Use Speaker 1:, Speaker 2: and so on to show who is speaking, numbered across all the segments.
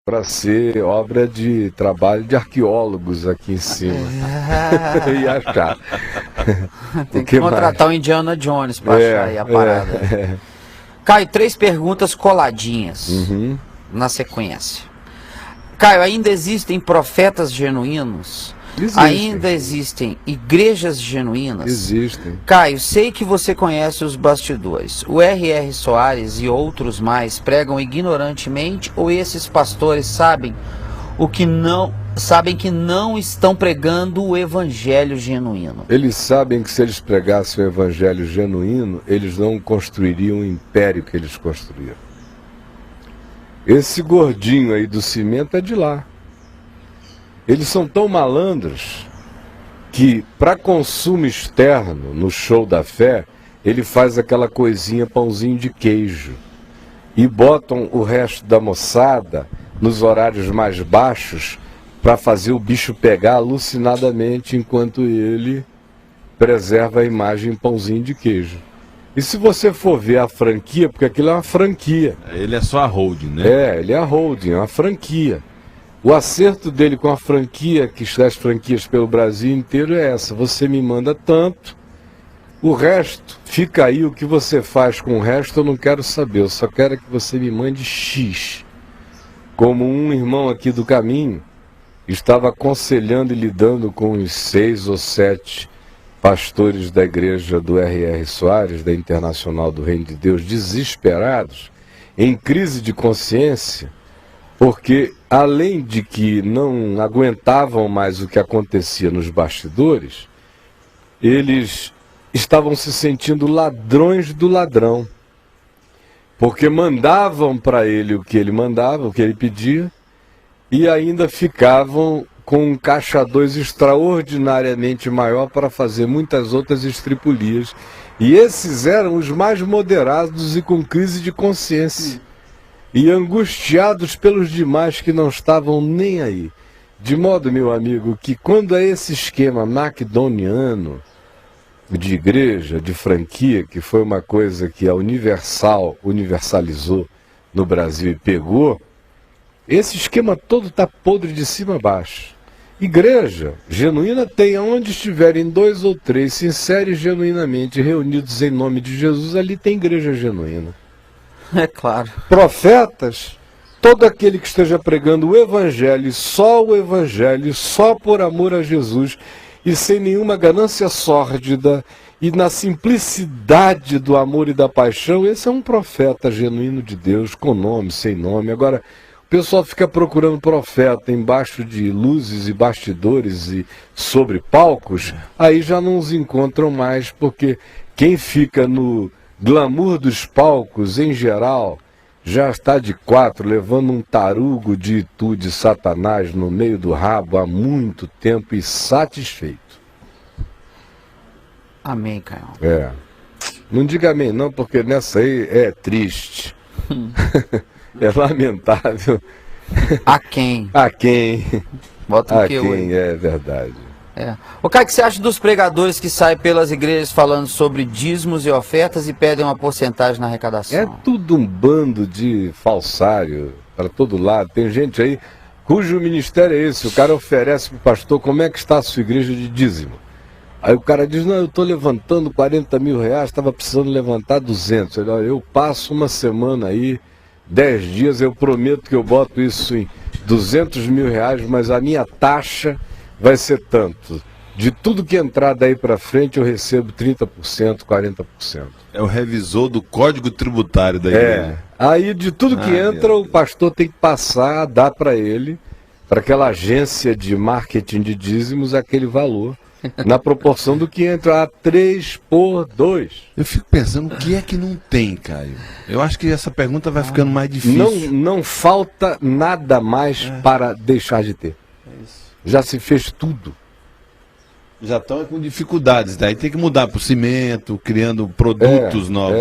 Speaker 1: para ser obra de trabalho de arqueólogos aqui em cima. E achar.
Speaker 2: Tem que contratar o Indiana Jones para achar aí a parada. Caio, 3 perguntas coladinhas na sequência. Caio, ainda existem profetas genuínos? Existem. Ainda existem igrejas genuínas?
Speaker 1: Existem.
Speaker 2: Caio, sei que você conhece os bastidores. O R.R. Soares e outros mais pregam ignorantemente ou esses pastores sabem que não estão pregando o evangelho genuíno?
Speaker 1: Eles sabem que se eles pregassem o evangelho genuíno, eles não construiriam o império que eles construíram. Esse gordinho aí do cimento é de lá. Eles são tão malandros que, para consumo externo, no show da fé, ele faz aquela coisinha pãozinho de queijo. E botam o resto da moçada nos horários mais baixos para fazer o bicho pegar alucinadamente enquanto ele preserva a imagem pãozinho de queijo. E se você for ver a franquia, porque aquilo é uma franquia.
Speaker 3: Ele é só a holding, né?
Speaker 1: Ele é a holding, é uma franquia. O acerto dele com a franquia, que está as franquias pelo Brasil inteiro, é essa. Você me manda tanto, o resto, fica aí, o que você faz com o resto eu não quero saber, eu só quero que você me mande X. Como um irmão aqui do caminho, estava aconselhando e lidando com os 6 ou 7 pastores da igreja do R.R. Soares, da Internacional do Reino de Deus, desesperados, em crise de consciência, porque além de que não aguentavam mais o que acontecia nos bastidores, eles estavam se sentindo ladrões do ladrão, porque mandavam para ele o que ele mandava, o que ele pedia, e ainda ficavam com um caixa 2 extraordinariamente maior para fazer muitas outras estripulias. E esses eram os mais moderados e com crise de consciência. E angustiados pelos demais que não estavam nem aí. De modo, meu amigo, que quando é esse esquema macdoniano de igreja, de franquia, que foi uma coisa que a Universal universalizou no Brasil e pegou, esse esquema todo está podre de cima a baixo. Igreja genuína tem, onde estiverem 2 ou 3 sinceros e genuinamente reunidos em nome de Jesus, ali tem igreja genuína.
Speaker 2: É claro.
Speaker 1: Profetas, todo aquele que esteja pregando o Evangelho, só por amor a Jesus, e sem nenhuma ganância sórdida, e na simplicidade do amor e da paixão, esse é um profeta genuíno de Deus, com nome, sem nome. Agora, o pessoal fica procurando profeta embaixo de luzes e bastidores e sobre palcos, aí já não os encontram mais, porque quem fica no glamour dos palcos, em geral, já está de 4, levando um tarugo de Itu de Satanás no meio do rabo há muito tempo e satisfeito.
Speaker 2: Amém, Caio.
Speaker 1: Não diga amém não, porque nessa aí é triste. É lamentável.
Speaker 2: A quem?
Speaker 1: A quem?
Speaker 2: Bota
Speaker 1: a quem, é verdade.
Speaker 2: O que você acha dos pregadores que saem pelas igrejas falando sobre dízimos e ofertas e pedem uma porcentagem na arrecadação?
Speaker 1: É tudo um bando de falsário para todo lado. Tem gente aí cujo ministério é esse. O cara oferece para o pastor: como é que está a sua igreja de dízimo? Aí o cara diz: não, eu estou levantando 40 mil reais, estava precisando levantar 200. Eu passo uma semana aí, 10 dias, eu prometo que eu boto isso em 200 mil reais, mas a minha taxa vai ser tanto. De tudo que entrar daí para frente, eu recebo 30%, 40%.
Speaker 3: É o revisor do Código Tributário da igreja.
Speaker 1: Aí de tudo que entra, o pastor tem que passar a dar para ele, para aquela agência de marketing de dízimos, aquele valor, na proporção do que entra, a 3 por 2.
Speaker 3: Eu fico pensando, o que é que não tem, Caio? Eu acho que essa pergunta vai ficando mais difícil.
Speaker 1: Não falta nada mais para deixar de ter. Já se fez tudo.
Speaker 3: Já estão com dificuldades, daí tem que mudar para o cimento, criando produtos novos.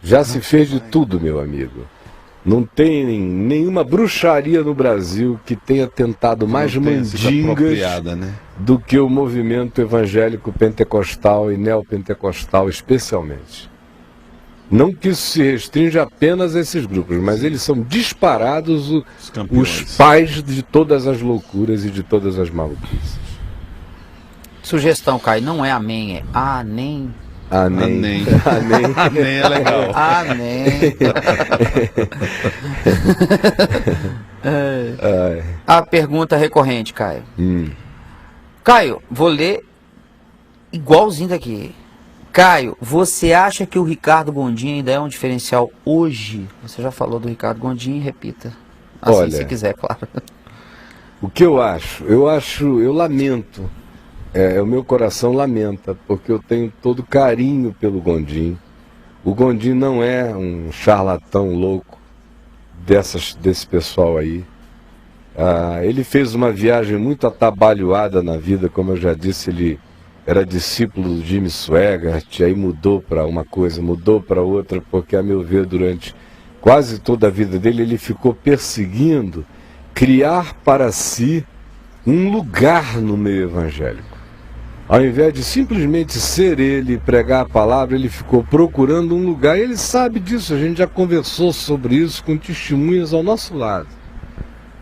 Speaker 1: Já se fez de tudo, meu amigo. Não tem nenhuma bruxaria no Brasil que tenha tentado mais mandingas do que o movimento evangélico pentecostal e neopentecostal, especialmente. Não que isso se restrinja apenas a esses grupos, mas eles são disparados os pais de todas as loucuras e de todas as maluquices.
Speaker 2: Sugestão, Caio, não é amém, é anem.
Speaker 1: Amém.
Speaker 3: Amém é legal.
Speaker 2: Amém. A pergunta recorrente, Caio. Caio, vou ler igualzinho daqui. Caio, você acha que o Ricardo Gondim ainda é um diferencial hoje? Você já falou do Ricardo Gondim, repita. Assim, olha, se quiser, claro.
Speaker 1: O que eu acho? Eu lamento. O meu coração lamenta, porque eu tenho todo carinho pelo Gondim. O Gondim não é um charlatão louco desse pessoal aí. Ele fez uma viagem muito atabalhoada na vida, como eu já disse, ele era discípulo do Jimmy Swaggart, aí mudou para uma coisa, mudou para outra, porque, a meu ver, durante quase toda a vida dele, ele ficou perseguindo criar para si um lugar no meio evangélico. Ao invés de simplesmente ser ele e pregar a palavra, ele ficou procurando um lugar, e ele sabe disso, a gente já conversou sobre isso com testemunhas ao nosso lado,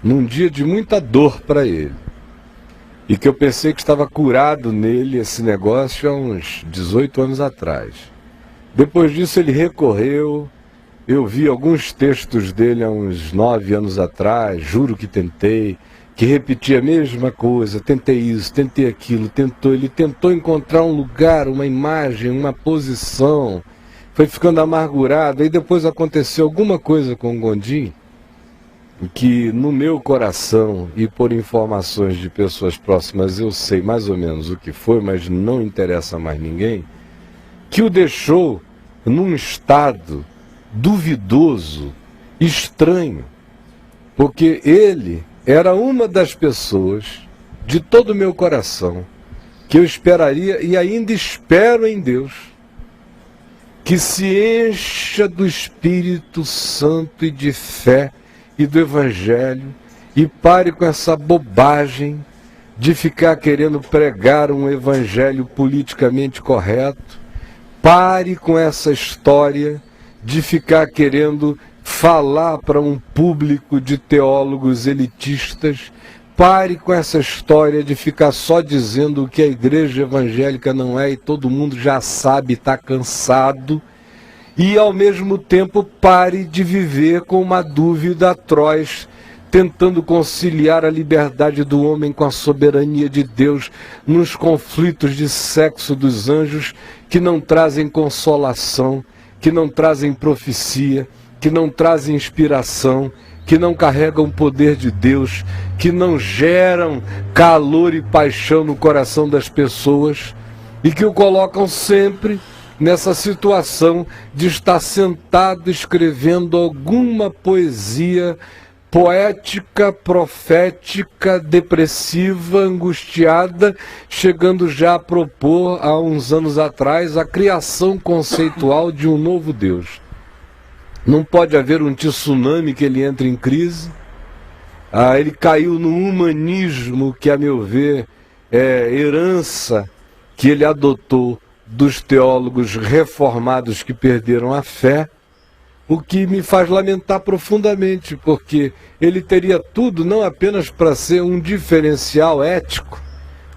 Speaker 1: num dia de muita dor para ele. E que eu pensei que estava curado nele esse negócio há uns 18 anos atrás. Depois disso ele recorreu, eu vi alguns textos dele há uns 9 anos atrás, juro que tentei, que repetia a mesma coisa, tentei isso, tentei aquilo, ele tentou encontrar um lugar, uma imagem, uma posição, foi ficando amargurado, aí depois aconteceu alguma coisa com o Gondim, que no meu coração e por informações de pessoas próximas eu sei mais ou menos o que foi, mas não interessa mais ninguém, que o deixou num estado duvidoso, estranho, porque ele era uma das pessoas de todo o meu coração que eu esperaria e ainda espero em Deus que se encha do Espírito Santo e de fé e do Evangelho, e pare com essa bobagem de ficar querendo pregar um Evangelho politicamente correto, pare com essa história de ficar querendo falar para um público de teólogos elitistas, pare com essa história de ficar só dizendo o que a igreja evangélica não é e todo mundo já sabe, está cansado. E, ao mesmo tempo, pare de viver com uma dúvida atroz, tentando conciliar a liberdade do homem com a soberania de Deus nos conflitos de sexo dos anjos que não trazem consolação, que não trazem profecia, que não trazem inspiração, que não carregam o poder de Deus, que não geram calor e paixão no coração das pessoas e que o colocam sempre nessa situação de estar sentado escrevendo alguma poesia poética, profética, depressiva, angustiada, chegando já a propor, há uns anos atrás, a criação conceitual de um novo Deus. Não pode haver um tsunami que ele entre em crise. Ele caiu no humanismo que, a meu ver, é herança que ele adotou dos teólogos reformados que perderam a fé, o que me faz lamentar profundamente, porque ele teria tudo não apenas para ser um diferencial ético,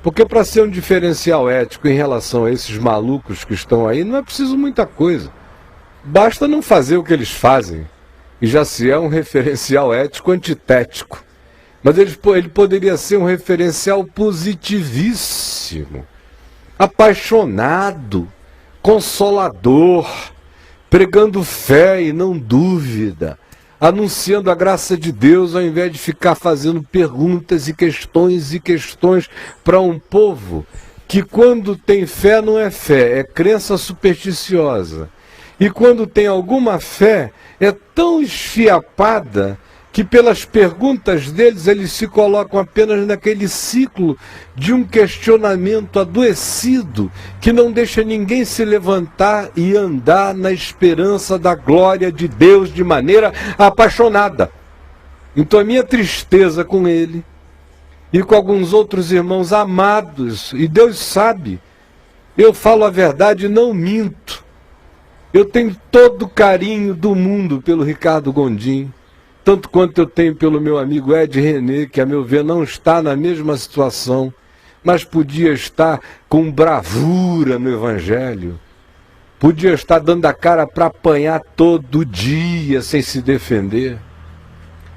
Speaker 1: porque para ser um diferencial ético em relação a esses malucos que estão aí, não é preciso muita coisa. Basta não fazer o que eles fazem, e já se é um referencial ético antitético. Mas ele poderia ser um referencial positivíssimo, apaixonado, consolador, pregando fé e não dúvida, anunciando a graça de Deus ao invés de ficar fazendo perguntas e questões para um povo que, quando tem fé, não é fé, é crença supersticiosa. E quando tem alguma fé, é tão esfiapada que pelas perguntas deles eles se colocam apenas naquele ciclo de um questionamento adoecido que não deixa ninguém se levantar e andar na esperança da glória de Deus de maneira apaixonada. Então a minha tristeza com ele e com alguns outros irmãos amados, e Deus sabe, eu falo a verdade e não minto. Eu tenho todo o carinho do mundo pelo Ricardo Gondim, tanto quanto eu tenho pelo meu amigo Ed René, que a meu ver não está na mesma situação, mas podia estar com bravura no Evangelho, podia estar dando a cara para apanhar todo dia sem se defender.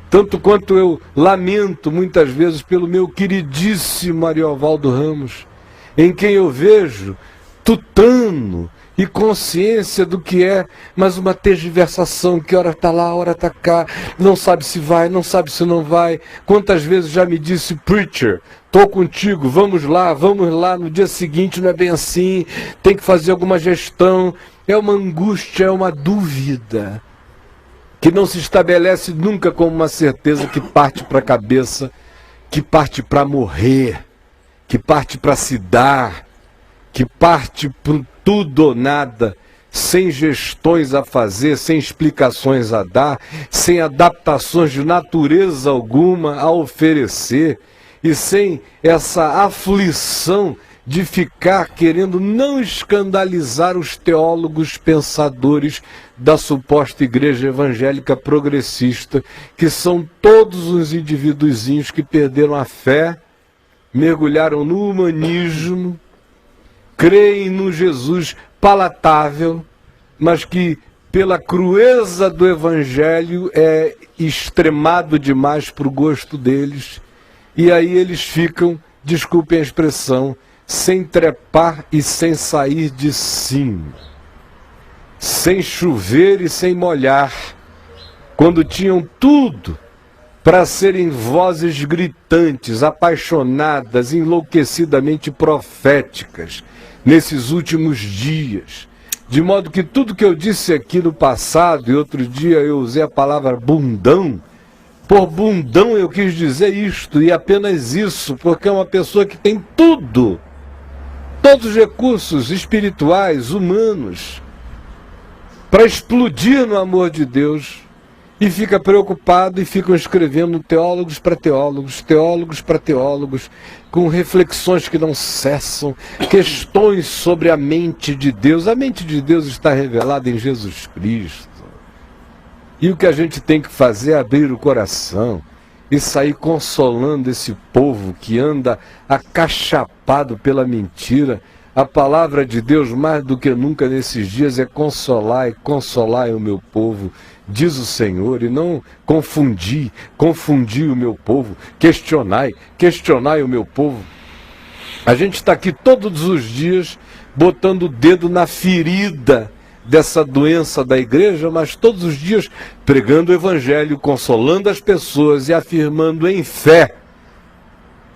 Speaker 1: Tanto quanto eu lamento muitas vezes pelo meu queridíssimo Ariovaldo Ramos, em quem eu vejo tutano e consciência do que é, mas uma tergiversação, que hora está lá, hora está cá, não sabe se vai, não sabe se não vai. Quantas vezes já me disse, preacher, estou contigo, vamos lá, no dia seguinte não é bem assim, tem que fazer alguma gestão. É uma angústia, é uma dúvida, que não se estabelece nunca como uma certeza, que parte para a cabeça, que parte para morrer, que parte para se dar, que parte para tudo ou nada, sem gestões a fazer, sem explicações a dar, sem adaptações de natureza alguma a oferecer, e sem essa aflição de ficar querendo não escandalizar os teólogos pensadores da suposta igreja evangélica progressista, que são todos os indivíduozinhos que perderam a fé, mergulharam no humanismo, creem no Jesus palatável, mas que pela crueza do evangelho é extremado demais para o gosto deles, e aí eles ficam, desculpem a expressão, sem trepar e sem sair de cima, sem chover e sem molhar, quando tinham tudo para serem vozes gritantes, apaixonadas, enlouquecidamente proféticas nesses últimos dias. De modo que tudo que eu disse aqui no passado, e outro dia eu usei a palavra bundão, por bundão eu quis dizer isto, e apenas isso, porque é uma pessoa que tem tudo, todos os recursos espirituais, humanos, para explodir no amor de Deus, e fica preocupado e ficam escrevendo teólogos para teólogos, teólogos para teólogos, com reflexões que não cessam, questões sobre a mente de Deus. A mente de Deus está revelada em Jesus Cristo. E o que a gente tem que fazer é abrir o coração e sair consolando esse povo que anda acachapado pela mentira. A palavra de Deus, mais do que nunca nesses dias, é consolar o meu povo, diz o Senhor, e não confundir o meu povo, questionai o meu povo. A gente está aqui todos os dias botando o dedo na ferida dessa doença da igreja, mas todos os dias pregando o evangelho, consolando as pessoas e afirmando em fé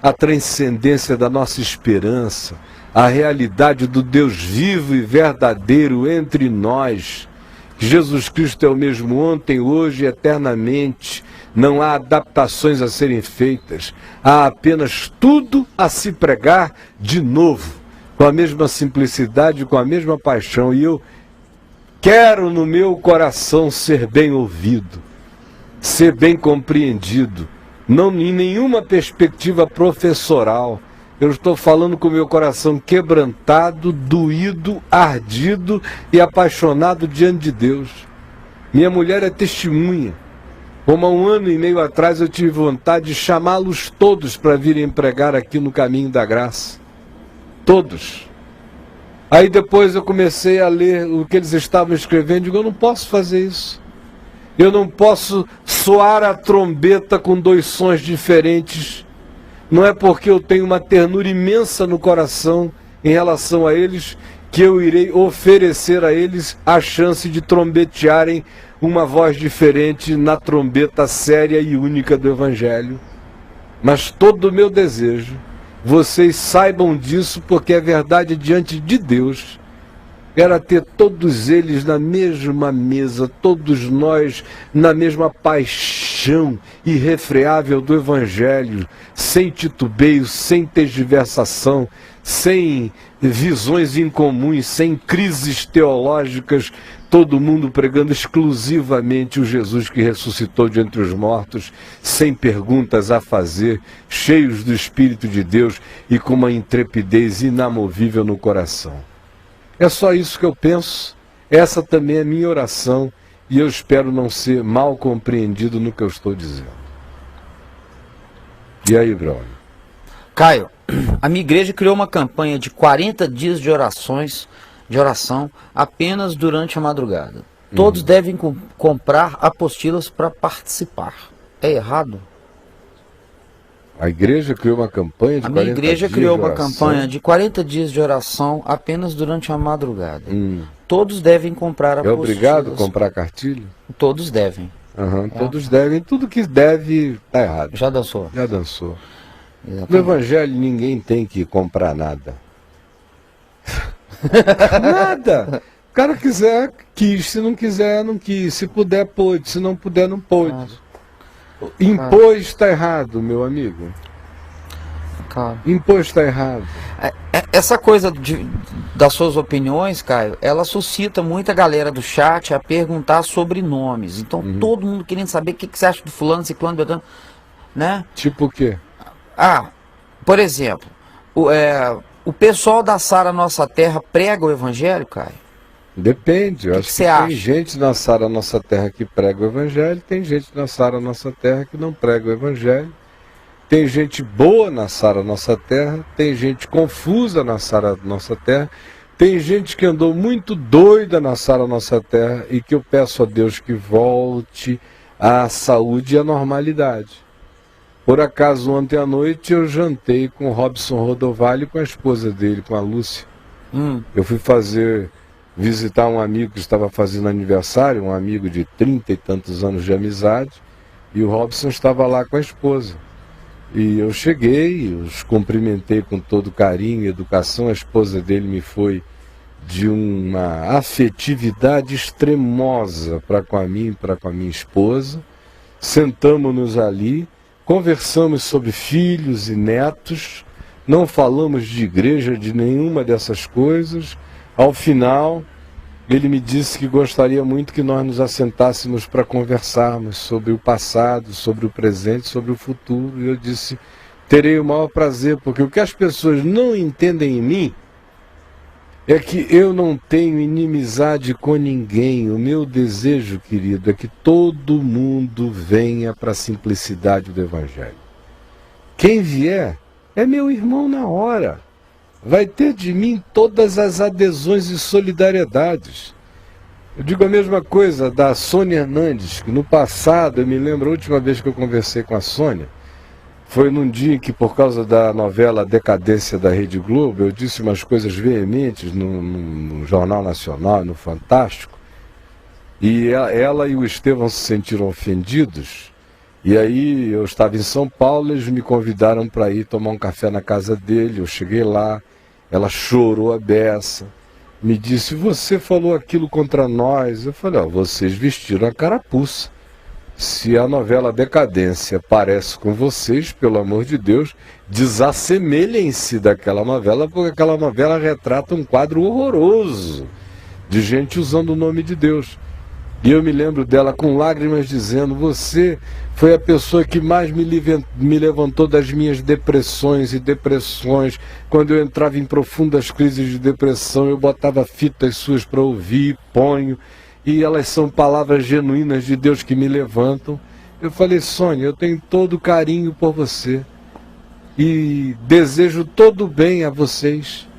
Speaker 1: a transcendência da nossa esperança, a realidade do Deus vivo e verdadeiro entre nós. Jesus Cristo é o mesmo ontem, hoje e eternamente. Não há adaptações a serem feitas. Há apenas tudo a se pregar de novo, com a mesma simplicidade, com a mesma paixão. E eu quero no meu coração ser bem ouvido, ser bem compreendido, não em nenhuma perspectiva professoral. Eu estou falando com o meu coração quebrantado, doído, ardido e apaixonado diante de Deus. Minha mulher é testemunha. Como há 1 ano e meio atrás eu tive vontade de chamá-los todos para virem pregar aqui no Caminho da Graça. Todos. Aí depois eu comecei a ler o que eles estavam escrevendo e digo, eu não posso fazer isso. Eu não posso soar a trombeta com 2 sons diferentes. Não é porque eu tenho uma ternura imensa no coração em relação a eles que eu irei oferecer a eles a chance de trombetearem uma voz diferente na trombeta séria e única do Evangelho. Mas todo o meu desejo, vocês saibam disso, porque é verdade diante de Deus, era ter todos eles na mesma mesa, todos nós na mesma paixão irrefreável do Evangelho, sem titubeio, sem tergiversação, sem visões incomuns, sem crises teológicas, todo mundo pregando exclusivamente o Jesus que ressuscitou de entre os mortos, sem perguntas a fazer, cheios do Espírito de Deus e com uma intrepidez inamovível no coração. É só isso que eu penso, Essa também é a minha oração e eu espero não ser mal compreendido no que eu estou dizendo. E aí, Bruno?
Speaker 2: Caio, a minha igreja criou uma campanha de 40 dias de oração apenas durante a madrugada. Todos devem comprar apostilas para participar. É errado?
Speaker 1: A igreja criou uma campanha de 40 dias de oração? A minha igreja criou uma campanha
Speaker 2: de 40 dias de oração apenas durante a madrugada. Todos devem comprar apostilas.
Speaker 1: É obrigado a comprar cartilha?
Speaker 2: Todos devem.
Speaker 1: Todos devem. Tudo que deve está errado.
Speaker 2: Já dançou?
Speaker 1: Já dançou.
Speaker 2: Exatamente.
Speaker 1: No Evangelho ninguém tem que comprar nada. Nada. O cara quiser, quis. Se não quiser, não quis. Se puder, pôde. Se não puder, não pôde. Impor está errado, meu amigo.
Speaker 2: Claro.
Speaker 1: Impor está errado.
Speaker 2: Essa coisa das suas opiniões, Caio, ela suscita muita galera do chat a perguntar sobre nomes. Então, todo mundo querendo saber o que você acha do fulano, ciclano, beltrano, né?
Speaker 1: Tipo o quê?
Speaker 2: Por exemplo, o pessoal da Sara Nossa Terra prega o evangelho, Caio?
Speaker 1: Depende, eu acho que tem gente na Sara Nossa Terra que prega o Evangelho, tem gente na Sara Nossa Terra que não prega o Evangelho, tem gente boa na Sara Nossa Terra, tem gente confusa na Sara Nossa Terra, tem gente que andou muito doida na Sara Nossa Terra e que eu peço a Deus que volte à saúde e à normalidade. Por acaso, ontem à noite eu jantei com o Robson Rodovalho e com a esposa dele, com a Lúcia. Eu fui visitar um amigo que estava fazendo aniversário, um amigo de 30 e tantos anos de amizade, e o Robson estava lá com a esposa. E eu cheguei, os cumprimentei com todo carinho e educação, a esposa dele me foi de uma afetividade extremosa para com a mim e para com a minha esposa. Sentamos-nos ali, conversamos sobre filhos e netos, não falamos de igreja, de nenhuma dessas coisas. Ao final, ele me disse que gostaria muito que nós nos assentássemos para conversarmos sobre o passado, sobre o presente, sobre o futuro. E eu disse, terei o maior prazer, porque o que as pessoas não entendem em mim é que eu não tenho inimizade com ninguém. O meu desejo, querido, é que todo mundo venha para a simplicidade do Evangelho. Quem vier é meu irmão na hora. Vai ter de mim todas as adesões e solidariedades. Eu digo a mesma coisa da Sônia Hernandes, que no passado, eu me lembro, a última vez que eu conversei com a Sônia, foi num dia em que, por causa da novela Decadência da Rede Globo, eu disse umas coisas veementes no Jornal Nacional, no Fantástico, e ela e o Estevão se sentiram ofendidos. E aí eu estava em São Paulo, eles me convidaram para ir tomar um café na casa dele, eu cheguei lá, ela chorou a beça, me disse, você falou aquilo contra nós. Eu falei, vocês vestiram a carapuça. Se a novela Decadência parece com vocês, pelo amor de Deus, desassemelhem-se daquela novela, porque aquela novela retrata um quadro horroroso de gente usando o nome de Deus. E eu me lembro dela com lágrimas dizendo, você foi a pessoa que mais me levantou das minhas depressões e depressões. Quando eu entrava em profundas crises de depressão, eu botava fitas suas para ouvir, ponho, e elas são palavras genuínas de Deus que me levantam. Eu falei, Sônia, eu tenho todo carinho por você e desejo todo o bem a vocês.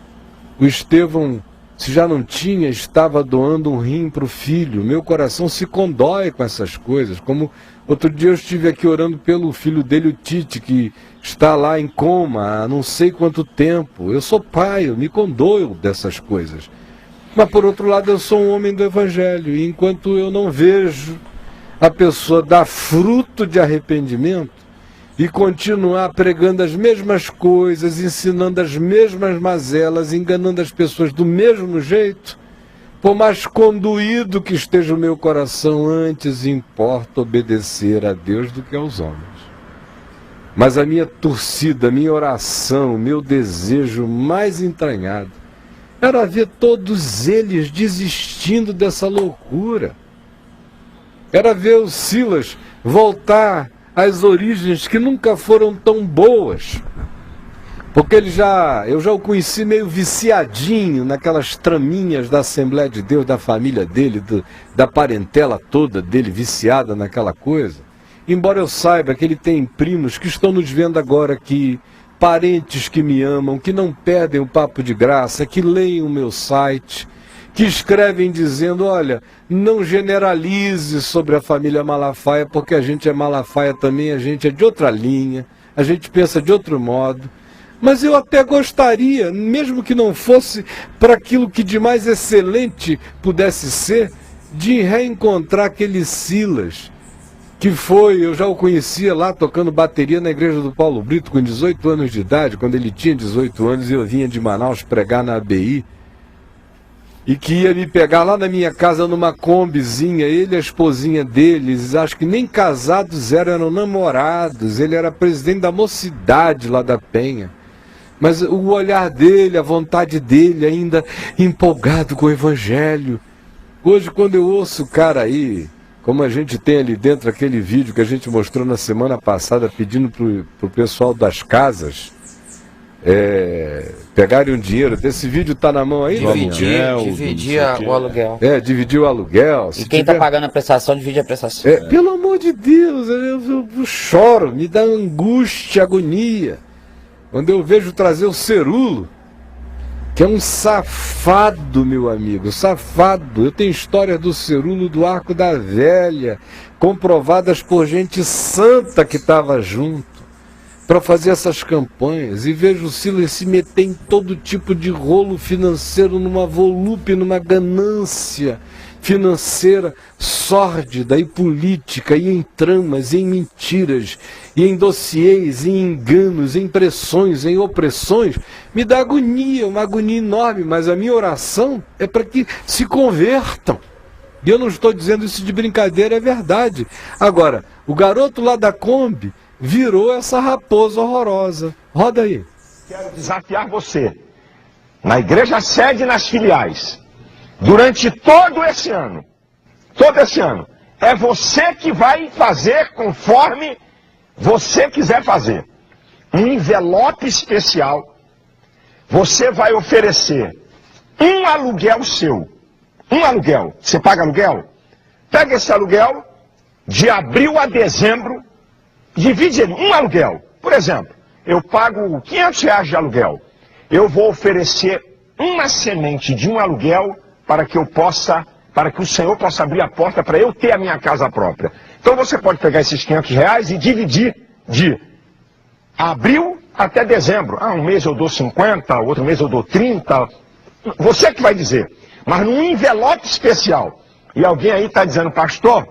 Speaker 1: O Estevão, se já não tinha, estava doando um rim para o filho. Meu coração se condói com essas coisas. Como outro dia eu estive aqui orando pelo filho dele, o Tite, que está lá em coma há não sei quanto tempo. Eu sou pai, eu me condoo dessas coisas. Mas por outro lado eu sou um homem do Evangelho. E enquanto eu não vejo a pessoa dar fruto de arrependimento e continuar pregando as mesmas coisas, ensinando as mesmas mazelas, enganando as pessoas do mesmo jeito, por mais conduído que esteja o meu coração, antes importa obedecer a Deus do que aos homens. Mas a minha torcida, a minha oração, o meu desejo mais entranhado era ver todos eles desistindo dessa loucura. Era ver o Silas voltar às origens que nunca foram tão boas. Porque eu já o conheci meio viciadinho naquelas traminhas da Assembleia de Deus, da família dele, da parentela toda dele, viciada naquela coisa. Embora eu saiba que ele tem primos que estão nos vendo agora aqui, parentes que me amam, que não perdem o papo de graça, que leem o meu site, que escrevem dizendo, olha, não generalize sobre a família Malafaia, porque a gente é Malafaia também, a gente é de outra linha, a gente pensa de outro modo. Mas eu até gostaria, mesmo que não fosse para aquilo que de mais excelente pudesse ser, de reencontrar aquele Silas, que eu já o conhecia lá tocando bateria na igreja do Paulo Brito com 18 anos de idade, quando ele tinha 18 anos e eu vinha de Manaus pregar na ABI, e que ia me pegar lá na minha casa numa combizinha, ele e a esposinha deles, acho que nem casados eram namorados, ele era presidente da mocidade lá da Penha. Mas o olhar dele, a vontade dele, ainda empolgado com o evangelho. Hoje, quando eu ouço o cara aí, como a gente tem ali dentro aquele vídeo que a gente mostrou na semana passada, pedindo pro pessoal das casas pegarem um dinheiro. Esse vídeo está na mão aí?
Speaker 2: Dividir o aluguel.
Speaker 1: Dividir o aluguel.
Speaker 2: E quem está pagando a prestação, divide a prestação.
Speaker 1: Pelo amor de Deus, eu choro, me dá angústia, agonia. Quando eu vejo trazer o Cerulo, que é um safado, meu amigo, safado. Eu tenho histórias do Cerulo do Arco da Velha, comprovadas por gente santa que estava junto, para fazer essas campanhas. E vejo o Silas se meter em todo tipo de rolo financeiro, numa volúpia, numa ganância financeira sórdida e política, e em tramas, e em mentiras, e em dossiês, e em enganos, em pressões, em opressões. Me dá agonia, uma agonia enorme, mas a minha oração é para que se convertam. E eu não estou dizendo isso de brincadeira, é verdade. Agora, o garoto lá da Kombi virou essa raposa horrorosa. Roda aí.
Speaker 4: Quero desafiar você, na igreja sede e nas filiais, durante todo esse ano, é você que vai fazer conforme você quiser fazer. Um envelope especial, você vai oferecer um aluguel seu. Um aluguel. Você paga aluguel? Pega esse aluguel, de abril a dezembro, divide ele, um aluguel. Por exemplo, eu pago R$500 de aluguel. Eu vou oferecer uma semente de um aluguel para que o Senhor possa abrir a porta para eu ter a minha casa própria. Então você pode pegar esses R$500 e dividir de abril até dezembro. Um mês eu dou 50, outro mês eu dou 30. Você que vai dizer. Mas num envelope especial. E alguém aí está dizendo, pastor,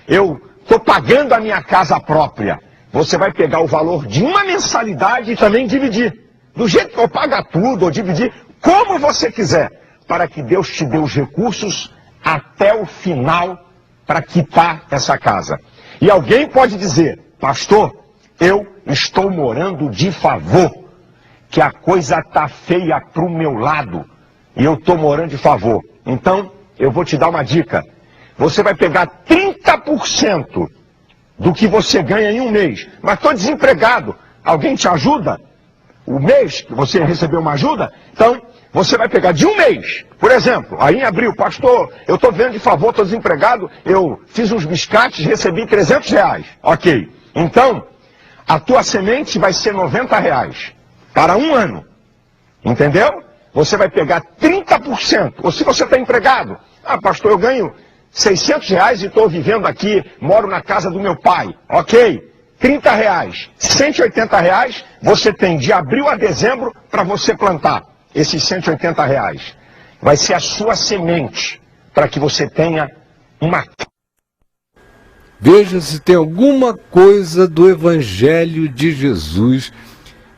Speaker 4: eu estou pagando a minha casa própria. Você vai pegar o valor de uma mensalidade e também dividir. Do jeito que eu pago tudo, ou dividir, como você quiser. Para que Deus te dê os recursos até o final para quitar essa casa. E alguém pode dizer, pastor, eu estou morando de favor, que a coisa está feia para o meu lado, e eu estou morando de favor. Então, eu vou te dar uma dica. Você vai pegar 30% do que você ganha em um mês. Mas estou desempregado. Alguém te ajuda? O mês que você recebeu uma ajuda? Então, você vai pegar de um mês, por exemplo, aí em abril, pastor, eu estou vendo de favor, estou desempregado, eu fiz uns biscates, recebi R$300. Ok, então, a tua semente vai ser R$90 para um ano, entendeu? Você vai pegar 30%, ou se você está empregado, pastor, eu ganho R$600 e estou vivendo aqui, moro na casa do meu pai, ok, R$30, R$180, você tem de abril a dezembro para você plantar. Esses R$180 vai ser a sua semente para que você tenha uma...
Speaker 1: Veja se tem alguma coisa do Evangelho de Jesus,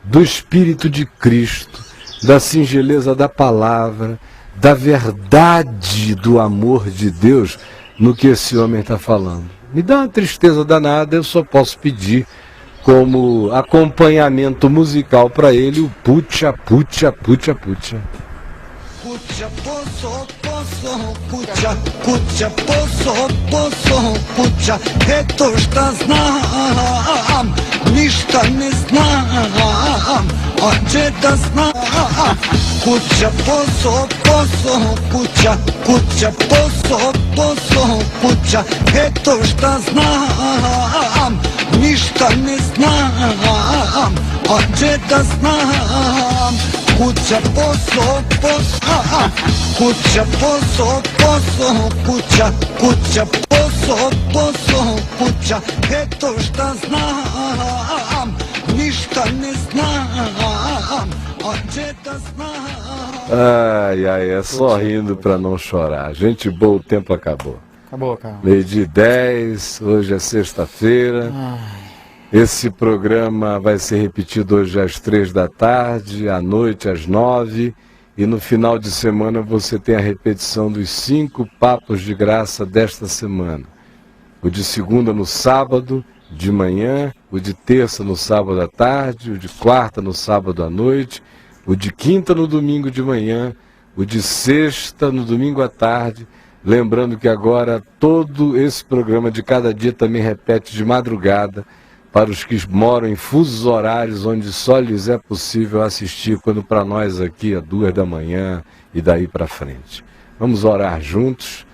Speaker 1: do Espírito de Cristo, da singeleza da palavra, da verdade do amor de Deus no que esse homem está falando. Me dá uma tristeza danada, eu só posso pedir como acompanhamento musical para ele o Pucha, Pucha, Pucha, Pucha.
Speaker 5: Pucha, pozo, pozo, pucha, pucha, pozo, pozo, pucha, to šta znam, ništa ne znam, onde dançar. Cutia, poço, cutia, cutia, poço, cutia, retos das nam, mista nisnam, onde dançar. Cutia, poço, cutia, poço, cutia, cutia, poço, cutia, retos das nam, mista nisnam, onde dançar.
Speaker 1: Ai, ai, é só rindo pra não chorar. Gente boa, o tempo acabou.
Speaker 2: Acabou, cara.
Speaker 1: 12h10, hoje é sexta-feira. Esse programa vai ser repetido hoje às 3 da tarde, à noite às 9. E no final de semana você tem a repetição dos 5 papos de graça desta semana. O de segunda no sábado, de manhã, o de terça no sábado à tarde, o de quarta no sábado à noite, o de quinta no domingo de manhã, o de sexta no domingo à tarde. Lembrando que agora todo esse programa de cada dia também repete de madrugada para os que moram em fusos horários onde só lhes é possível assistir, quando para nós aqui é 2 da manhã e daí para frente. Vamos orar juntos,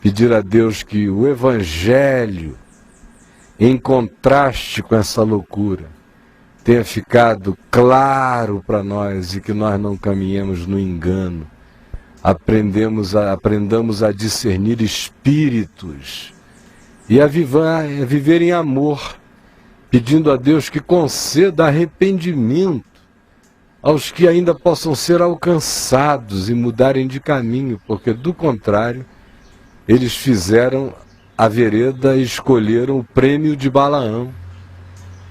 Speaker 1: pedir a Deus que o Evangelho, em contraste com essa loucura, tenha ficado claro para nós e que nós não caminhemos no engano. Aprendamos a discernir espíritos e a viver em amor, pedindo a Deus que conceda arrependimento aos que ainda possam ser alcançados e mudarem de caminho, porque do contrário, eles fizeram a vereda e escolheram o prêmio de Balaão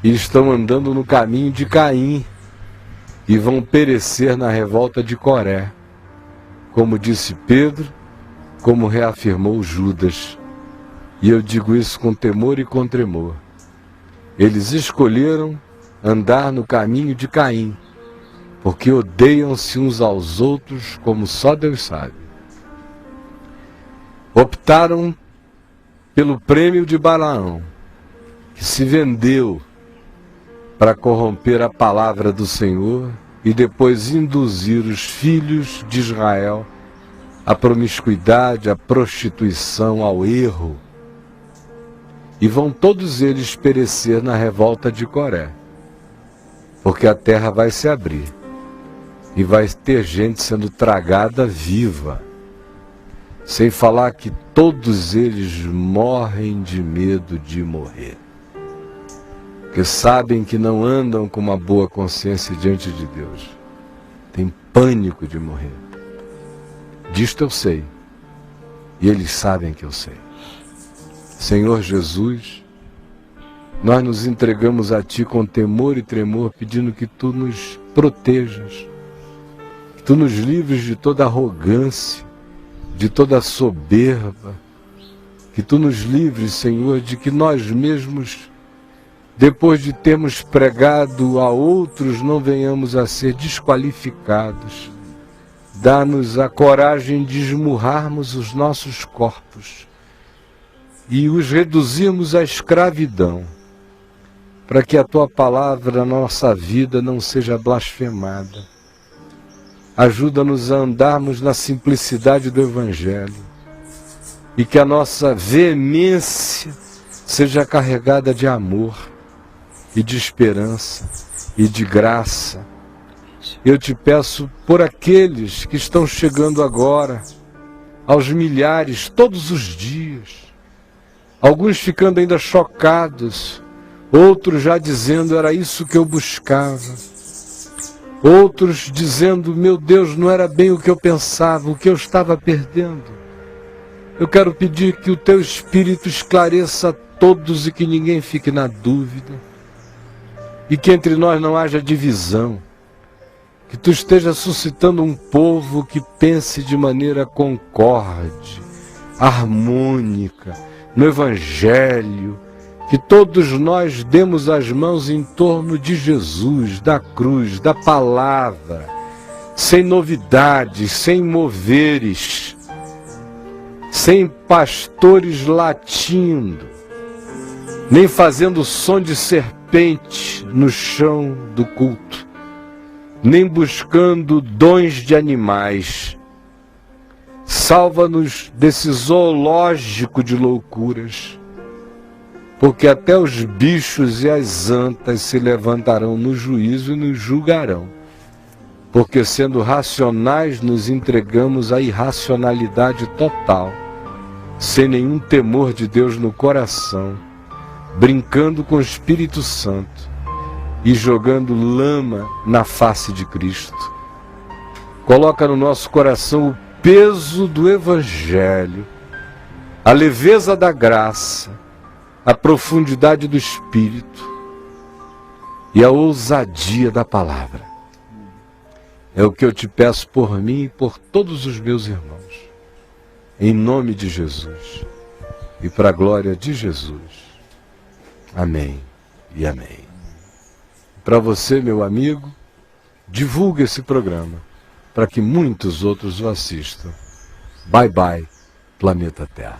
Speaker 1: e estão andando no caminho de Caim e vão perecer na revolta de Coré, como disse Pedro, como reafirmou Judas. E eu digo isso com temor e com tremor. Eles escolheram andar no caminho de Caim, porque odeiam-se uns aos outros como só Deus sabe. Optaram pelo prêmio de Balaão, que se vendeu para corromper a palavra do Senhor e depois induzir os filhos de Israel à promiscuidade, à prostituição, ao erro. E vão todos eles perecer na revolta de Coré, porque a terra vai se abrir e vai ter gente sendo tragada viva, sem falar que todos eles morrem de medo de morrer, porque sabem que não andam com uma boa consciência diante de Deus, tem pânico de morrer. Disto eu sei, e eles sabem que eu sei. Senhor Jesus, nós nos entregamos a Ti com temor e tremor, pedindo que Tu nos protejas, que Tu nos livres de toda arrogância, de toda soberba, que Tu nos livres, Senhor, de que nós mesmos, depois de termos pregado a outros, não venhamos a ser desqualificados. Dá-nos a coragem de esmurrarmos os nossos corpos e os reduzirmos à escravidão, para que a Tua palavra na nossa vida não seja blasfemada. Ajuda-nos a andarmos na simplicidade do Evangelho e que a nossa veemência seja carregada de amor e de esperança e de graça. Eu te peço por aqueles que estão chegando agora, aos milhares, todos os dias, alguns ficando ainda chocados, outros já dizendo, era isso que eu buscava. Outros dizendo, meu Deus, não era bem o que eu pensava, o que eu estava perdendo. Eu quero pedir que o Teu Espírito esclareça a todos e que ninguém fique na dúvida. E que entre nós não haja divisão. Que Tu esteja suscitando um povo que pense de maneira concorde, harmônica, no Evangelho, que todos nós demos as mãos em torno de Jesus, da cruz, da palavra, sem novidades, sem moveres, sem pastores latindo, nem fazendo som de serpente no chão do culto, nem buscando dons de animais. Salva-nos desse zoológico de loucuras, porque até os bichos e as antas se levantarão no juízo e nos julgarão, porque sendo racionais nos entregamos à irracionalidade total, sem nenhum temor de Deus no coração, brincando com o Espírito Santo e jogando lama na face de Cristo. Coloca no nosso coração o peso do Evangelho, a leveza da graça, a profundidade do Espírito e a ousadia da palavra. É o que eu te peço por mim e por todos os meus irmãos, em nome de Jesus e para a glória de Jesus. Amém e amém. Para você, meu amigo, divulgue esse programa para que muitos outros o assistam. Bye bye, planeta Terra.